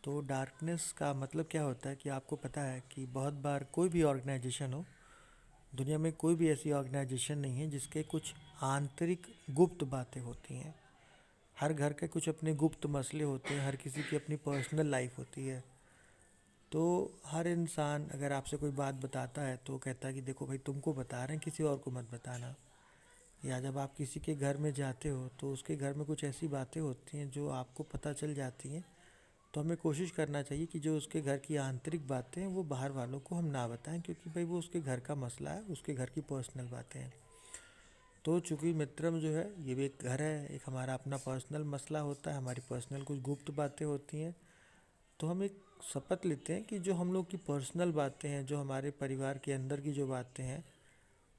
तो डार्कनेस का मतलब क्या होता है कि आपको पता है कि बहुत बार कोई भी ऑर्गेनाइजेशन हो, दुनिया में कोई भी ऐसी ऑर्गेनाइजेशन नहीं है जिसके कुछ आंतरिक गुप्त बातें होती हैं। हर घर के कुछ अपने गुप्त मसले होते हैं, हर किसी की अपनी पर्सनल लाइफ होती है। तो हर इंसान अगर आपसे कोई बात बताता है तो कहता है कि देखो भाई, तुमको बता रहे हैं, किसी और को मत बताना। या जब आप किसी के घर में जाते हो तो उसके घर में कुछ ऐसी बातें होती हैं जो आपको पता चल जाती हैं। तो हमें कोशिश करना चाहिए कि जो उसके घर की आंतरिक बातें हैं वो बाहर वालों को हम ना बताएं, क्योंकि भाई वो उसके घर का मसला है, उसके घर की पर्सनल बातें हैं। तो चूंकि मित्रम जो है ये भी एक घर है, एक हमारा अपना पर्सनल मसला होता है, हमारी पर्सनल कुछ गुप्त बातें होती हैं। तो हम एक शपथ लेते हैं कि जो हम लोग की पर्सनल बातें हैं, जो हमारे परिवार के अंदर की जो बातें हैं,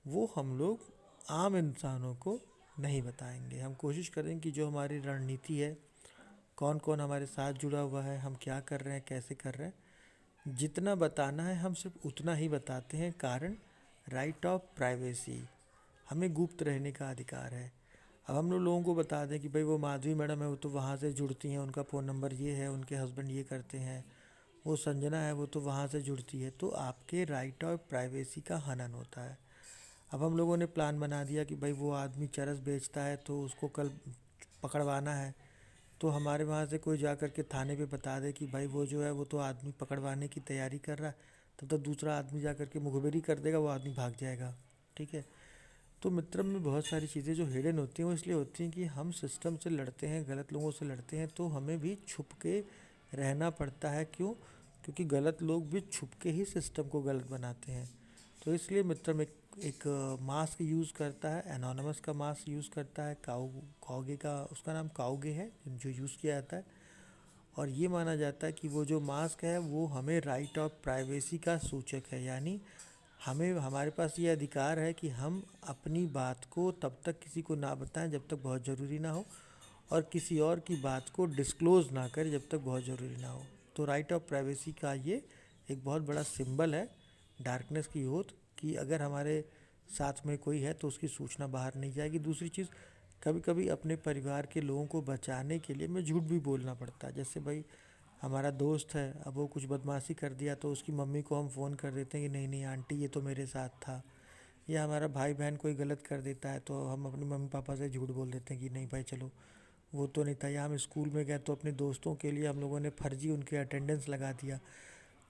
वो हम लोग आम इंसानों को नहीं बताएंगे। हम कोशिश करें कि जो हमारी रणनीति है, कौन कौन हमारे साथ जुड़ा हुआ है, हम क्या कर रहे हैं, कैसे कर रहे हैं, जितना बताना है हम सिर्फ उतना ही बताते हैं। कारण राइट ऑफ प्राइवेसी, हमें गुप्त रहने का अधिकार है। अब हम लोगों को बता दें कि भाई वो माधवी मैडम है, वो तो वहाँ से जुड़ती हैं, उनका फ़ोन नंबर ये है, उनके हस्बैंड ये करते हैं, वो संजना है वो तो वहाँ से जुड़ती है, तो आपके राइट ऑफ प्राइवेसी का हनन होता है। अब हम लोगों ने प्लान बना दिया कि भाई वो आदमी चरस बेचता है तो उसको कल पकड़वाना है। तो हमारे वहाँ से कोई जा कर के थाने पे बता दे कि भाई वो जो है वो तो आदमी पकड़वाने की तैयारी कर रहा है, तब तक दूसरा आदमी जा कर के मुखबिरी कर देगा, वो आदमी भाग जाएगा। ठीक है। तो मित्रम में बहुत सारी चीज़ें जो हिडन होती हैं वो इसलिए होती हैं कि हम सिस्टम से लड़ते हैं, गलत लोगों से लड़ते हैं, तो हमें भी छुप के रहना पड़ता है। क्यों? क्योंकि गलत लोग भी छुप के ही सिस्टम को गलत बनाते हैं। तो इसलिए मित्रम एक एक मास्क यूज़ करता है, एनोनमस का मास्क यूज़ करता है, काउगे का, उसका नाम काउगे है जो यूज़ किया जाता है। और ये माना जाता है कि वो जो मास्क है वो हमें राइट ऑफ प्राइवेसी का सूचक है। यानी हमें, हमारे पास ये अधिकार है कि हम अपनी बात को तब तक किसी को ना बताएं जब तक बहुत ज़रूरी ना हो, और किसी और की बात को डिस्क्लोज़ ना करें जब तक बहुत ज़रूरी ना हो। तो राइट ऑफ प्राइवेसी का ये एक बहुत बड़ा सिंबल है डार्कनेस की ओथ, कि अगर हमारे साथ में कोई है तो उसकी सूचना बाहर नहीं जाएगी। दूसरी चीज़, कभी कभी अपने परिवार के लोगों को बचाने के लिए हमें झूठ भी बोलना पड़ता है। जैसे भाई हमारा दोस्त है, अब वो कुछ बदमाशी कर दिया तो उसकी मम्मी को हम फ़ोन कर देते हैं कि नहीं नहीं आंटी ये तो मेरे साथ था। या हमारा भाई बहन कोई गलत कर देता है तो हम अपने मम्मी पापा से झूठ बोल देते हैं कि नहीं भाई चलो वो तो नहीं था। या हम स्कूल में गए तो अपने दोस्तों के लिए हम लोगों ने फर्जी उनके अटेंडेंस लगा दिया।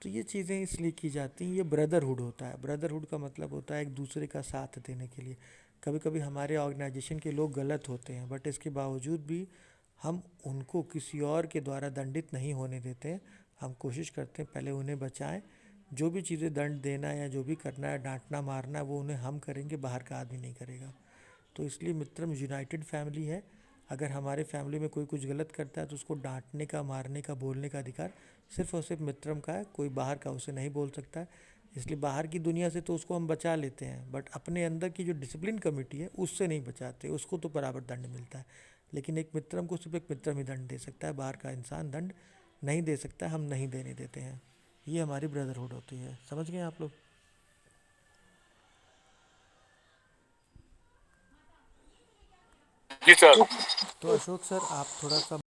तो ये चीज़ें इसलिए की जाती हैं, ये ब्रदरहुड होता है। ब्रदरहुड का मतलब होता है एक दूसरे का साथ देने के लिए। कभी कभी हमारे ऑर्गेनाइजेशन के लोग गलत होते हैं, बट इसके बावजूद भी हम उनको किसी और के द्वारा दंडित नहीं होने देते हैं। हम कोशिश करते हैं पहले उन्हें बचाएं। जो भी चीज़ें दंड देना है या जो भी करना है, डांटना मारना है, वो उन्हें हम करेंगे, बाहर का आदमी नहीं करेगा। तो इसलिए मित्रम यूनाइटेड फैमिली है। अगर हमारे फैमिली में कोई कुछ गलत करता है तो उसको डांटने का, मारने का, बोलने का अधिकार सिर्फ और सिर्फ मित्रम का है, कोई बाहर का उसे नहीं बोल सकता है। इसलिए बाहर की दुनिया से तो उसको हम बचा लेते हैं, बट अपने अंदर की जो डिसिप्लिन कमेटी है उससे नहीं बचाते, उसको तो बराबर दंड मिलता है। लेकिन एक मित्रम को सिर्फ एक मित्रम ही दंड दे सकता है, बाहर का इंसान दंड नहीं दे सकता है, हम नहीं देने देते हैं। ये हमारी ब्रदरहुड होती है। समझ गए आप लोग? जी सर। तो अशोक सर, आप थोड़ा सा